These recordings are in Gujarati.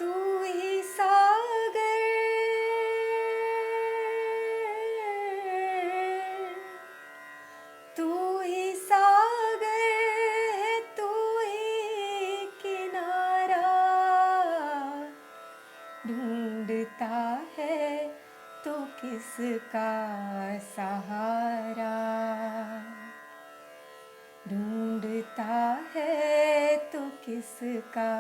तू ही सागर तू ही सागर है तू ही किनारा ढूंढता है तो किसका सहारा ढूंढता है तो किसका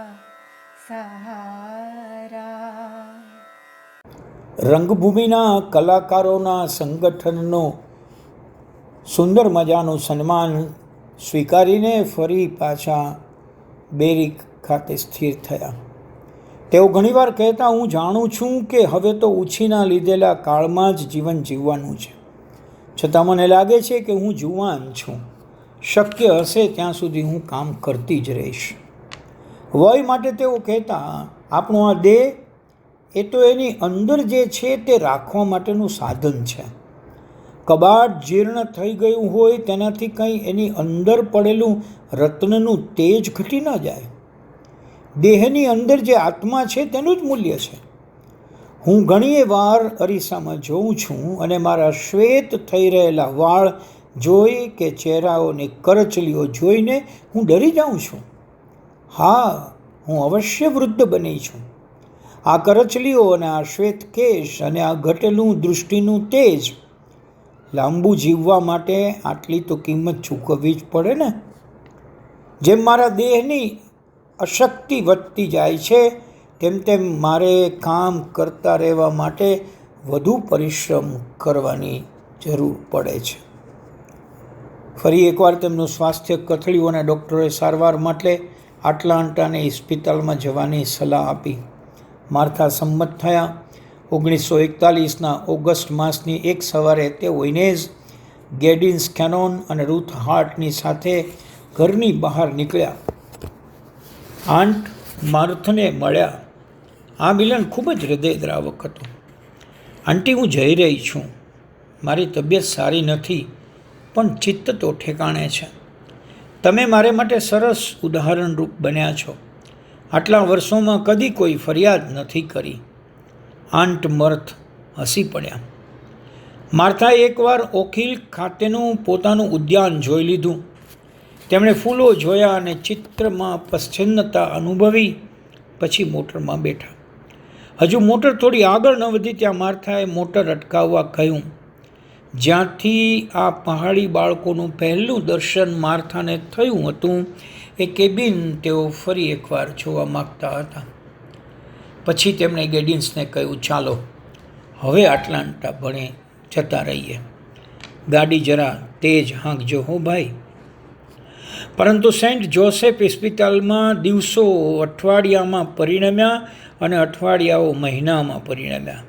सहारा। રંગભૂમિના કલાકારોના સંગઠનનો સુંદર મજાનું સન્માન સ્વીકારીને ફરી પાછા બેરિક ખાતે સ્થિર થયા. તેઓ ઘણીવાર કહેતા, હું જાણું છું કે હવે તો ઉછીના લીધેલા કાળમાં જ જીવન જીવવાનું છે, છતાં મને લાગે છે કે હું જુવાન છું. શક્ય હશે ત્યાં સુધી હું કામ કરતી જ રહીશ. વય માટે તેઓ કહેતા, આપણો આ દેહ એ તો એની અંદર જે છે તે રાખવા માટેનું સાધન છે. કબાટ જીર્ણ થઈ ગયું હોય તેનાથી કંઈ એની અંદર પડેલું રત્નનું તેજ ઘટી ન જાય. દેહની અંદર જે આત્મા છે તેનું જ મૂલ્ય છે. હું ઘણીએ વાર અરીસામાં જોઉં છું અને મારા શ્વેત થઈ રહેલા વાળ જોઈ કે ચહેરાઓની કરચલીઓ જોઈને હું ડરી જાઉં છું. હા, હું અવશ્ય વૃદ્ધ બની છું. આ કરચલીઓ અને આ શ્વેત કેશ અને આ ઘટેલું દૃષ્ટિનું તેજ, લાંબુ જીવવા માટે આટલી તો કિંમત ચૂકવવી જ પડે ને. જેમ મારા દેહની અશક્તિ વધતી જાય છે તેમ તેમ મારે કામ કરતા રહેવા માટે વધુ પરિશ્રમ કરવાની જરૂર પડે છે. ફરી એકવાર તેમનું સ્વાસ્થ્ય કથળ્યું અને ડૉક્ટરોએ સારવાર માટે આટલાન્ટાની હોસ્પિટલમાં જવાની સલાહ આપી. માર્થા સંમત થયા. 1941ના ઓગસ્ટ માસની એક સવારે તેઓ ઇનેઝ ગેડિન્સ કેનોન અને રૂથ હાર્ટની સાથે ઘરની બહાર નીકળ્યા. આંટ માર્થને મળ્યા. આ મિલન ખૂબ જ હૃદયદ્રાવક હતું. આંટી, હું જઈ રહી છું. મારી તબિયત સારી નથી, પણ ચિત્ત તો ઠેકાણે છે. તમે મારે માટે સરસ ઉદાહરણરૂપ બન્યા છો. આટલા વર્ષોમાં કદી કોઈ ફરિયાદ નથી કરી. આંટ મર્થ હસી પડ્યા. માર્થાએ એકવાર ઓકહિલ ખાતેનું પોતાનું ઉદ્યાન જોઈ લીધું. તેમણે ફૂલો જોયા અને ચિત્રમાં પ્રસન્નતા અનુભવી. પછી મોટરમાં બેઠા. હજુ મોટર થોડી આગળ ન વધી ત્યાં માર્થાએ મોટર અટકાવવા કહ્યું. જ્યાંથી આ પહાડી બાળકોનું પહેલું દર્શન માર્થાને થયું હતું એ કેબિન તેઓ ફરી એકવાર જોવા માગતા હતા. પછી તેમણે ગેડિન્સને કહ્યું, ચાલો હવે આટલાન્ટા ભણે જતા રહીએ. ગાડી જરા તેજ હાંકજો હો ભાઈ. પરંતુ સેન્ટ જોસેફ હોસ્પિટલમાં દિવસો અઠવાડિયામાં પરિણમ્યા અને અઠવાડિયાઓ મહિનામાં પરિણમ્યા.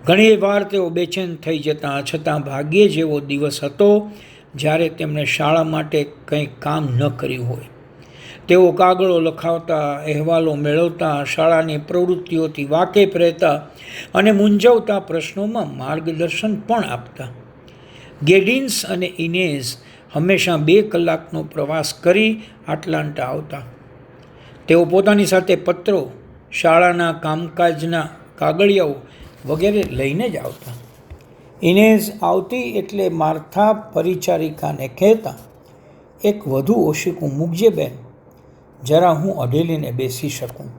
ઘણી વાર તેઓ બેચેન થઈ જતા, છતાં ભાગ્યે જેવો દિવસ હતો જ્યારે તેમણે શાળા માટે કંઈ કામ ન કર્યું હોય. તેઓ કાગળો લખાવતા, અહેવાલો મેળવતા, શાળાની પ્રવૃત્તિઓથી વાકેફ રહેતા અને મૂંઝવતા પ્રશ્નોમાં માર્ગદર્શન પણ આપતા. ગેડિન્સ અને ઇનેઝ હંમેશા 2 કલાકનો પ્રવાસ કરી આટલાન્ટા આવતા. તેઓ પોતાની સાથે પત્રો, શાળાના કામકાજના કાગળિયાઓ વગેરે લઈને જ આવતા. ઇનેઝ આવતી એટલે માર્થા પરિચારિકાને કહેતા, એક વધુ ઓશિકું મૂકજે બેન, જરા હું અઢેલીને બેસી શકું.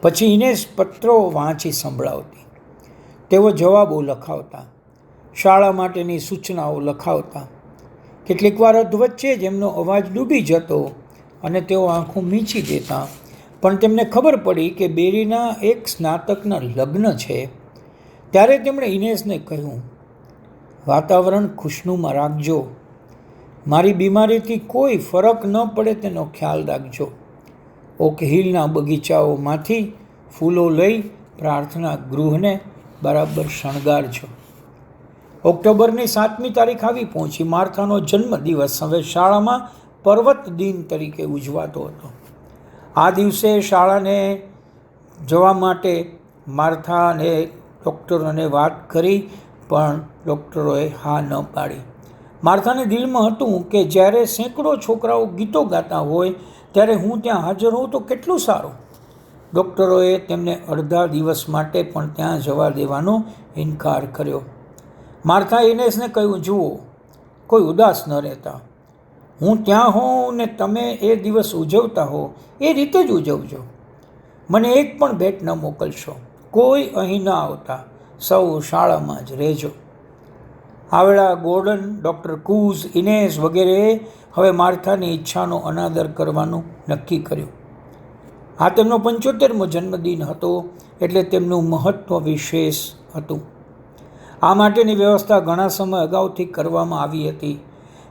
પછી ઇનેઝ પત્રો વાંચી સંભળાવતી. તેઓ જવાબો લખાવતા, શાળા માટેની સૂચનાઓ લખાવતા. કેટલીક વાર અધવચ્ચે જ એમનો અવાજ ડૂબી જતો અને તેઓ આંખો મીચી દેતા. પણ તેમને ખબર પડી કે બેરીના એક સ્નાતકના લગ્ન છે. ત્યારે તેમણે ઇનેઝને કહ્યું, વાતાવરણ ખુશનુમા રાખજો. મારી બીમારીથી કોઈ ફરક ન પડે તેનો ખ્યાલ રાખજો. ઓકહિલના બગીચાઓમાંથી ફૂલો લઈ પ્રાર્થના ગૃહને બરાબર શણગારજો. ઓક્ટોબરની 7મી તારીખ આવી પહોંચી. માર્થાનો જન્મદિવસ હવે શાળામાં પર્વત દિન તરીકે ઉજવાતો હતો. આ દિવસે શાળાને જવા માટે માર્થાને ડૉક્ટરોને વાત કરી, પણ ડૉક્ટરોએ હા ન પાડી. માર્થાને દિલમાં હતું કે જ્યારે સેંકડો છોકરાઓ ગીતો ગાતા હોય ત્યારે હું ત્યાં હાજર હોઉં તો કેટલું સારું. ડૉક્ટરોએ તેમને અડધા દિવસ માટે પણ ત્યાં જવા દેવાનો ઇનકાર કર્યો. માર્થા ઇનેસને કહ્યું, જુઓ, કોઈ ઉદાસ ન રહેતા. હું ત્યાં હોઉં ને તમે એ દિવસ ઉજવતા હો એ રીતે જ ઉજવજો. મને એક પણ ભેટ ન મોકલશો. કોઈ અહીં ન આવતા. સૌ શાળામાં જ રહેજો. આવેલા ગોર્ડન, ડૉક્ટર કૂઝ, ઇનેસ વગેરેએ હવે માર્થાની ઈચ્છાનો અનાદર કરવાનું નક્કી કર્યું. આ તેમનો 75મો જન્મદિન હતો, એટલે તેમનું મહત્ત્વ વિશેષ હતું. આ માટેની વ્યવસ્થા ઘણા સમય અગાઉથી કરવામાં આવી હતી.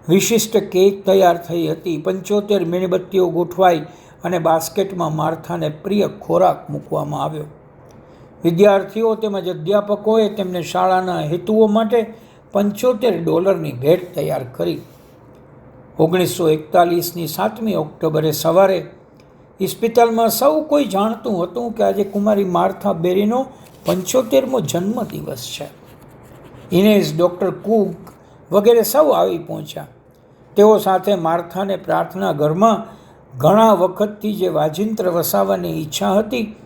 વિશિષ્ટ કેક તૈયાર થઈ હતી. 75 મીણબત્તીઓ ગોઠવાઈ અને બાસ્કેટમાં માર્થાને પ્રિય ખોરાક મૂકવામાં આવ્યો. વિદ્યાર્થીઓ તેમજ અધ્યાપકોએ તેમને શાળાના હેતુઓ માટે $75ની ભેટ તૈયાર કરી. 1941ની 7મી ઓક્ટોબરે સવારે ઇસ્પિતાલમાં સૌ કોઈ જાણતું હતું કે આજે કુમારી માર્થા બેરીનો 75મો જન્મદિવસ છે. ઇનેસ, ડૉક્ટર કૂક વગેરે સૌ આવી પહોંચ્યા. તેઓ સાથે માર્થાને પ્રાર્થના ઘરમાં ઘણા વખતથી જે વાજિંત્ર વસાવવાની ઈચ્છા હતી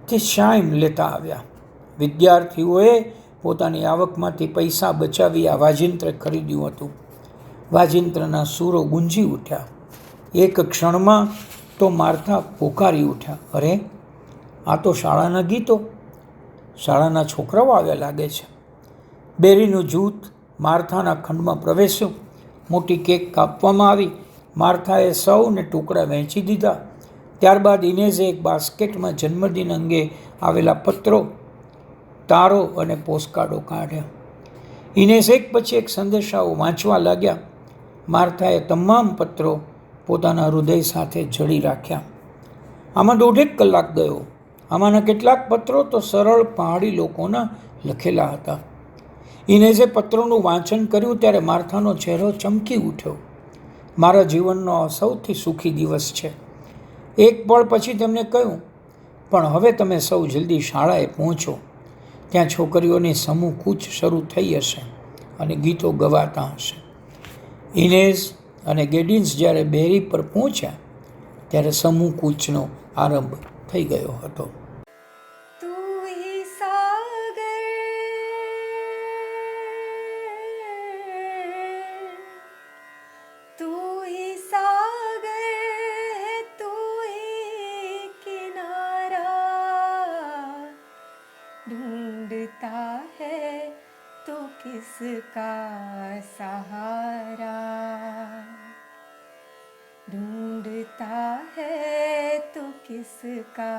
તે શાઇમ લેતા આવ્યા. વિદ્યાર્થીઓએ પોતાની આવકમાંથી પૈસા બચાવી આ વાજિંત્ર ખરીદ્યું હતું. વાજિંત્રના સૂરો ગુંજી ઉઠ્યા. એક ક્ષણમાં તો માર્થા પોકારી ઉઠ્યા, અરે, આ તો શાળાના ગીતો! શાળાના છોકરાઓ આવ્યા લાગે છે. બેરીનું જૂથ માર્થાના ખંડમાં પ્રવેશ્યું. મોટી કેક કાપવામાં આવી. માર્થાએ સૌને ટુકડા વહેંચી દીધા. ત્યારબાદ ઇનેઝે એક બાસ્કેટમાં જન્મદિન અંગે આવેલા પત્રો, તારો અને પોસ્ટકાર્ડો કાઢ્યા. ઇનેસ એક પછી એક સંદેશાઓ વાંચવા લાગ્યા. માર્થાએ તમામ પત્રો પોતાના હૃદય સાથે જડી રાખ્યા. આમાં 1.5 કલાક ગયો. આમાંના કેટલાક પત્રો તો સરળ પહાડી લોકોના લખેલા હતા. ઇનેઝે પત્રોનું વાંચન કર્યું ત્યારે માર્થાનો ચહેરો ચમકી ઉઠ્યો. મારા જીવનનો સૌથી સુખી દિવસ છે. એક પળ પછી તેમણે કહ્યું, પણ હવે તમે સૌ જલ્દી શાળાએ પહોંચો. ત્યાં છોકરીઓની સમૂહ કૂચ શરૂ થઈ હશે અને ગીતો ગવાતા હશે. ઇનેસ અને ગેડિન્સ જ્યારે બેરી પર પહોંચ્યા ત્યારે સમૂહ કૂચનો આરંભ થઈ ગયો હતો. तू ही सागर, तू ही सागर है, तू ही किनारा, ढूंढता है तो किसका सहारा, ढूंढता है तो किसका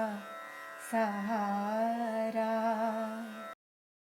सहारा.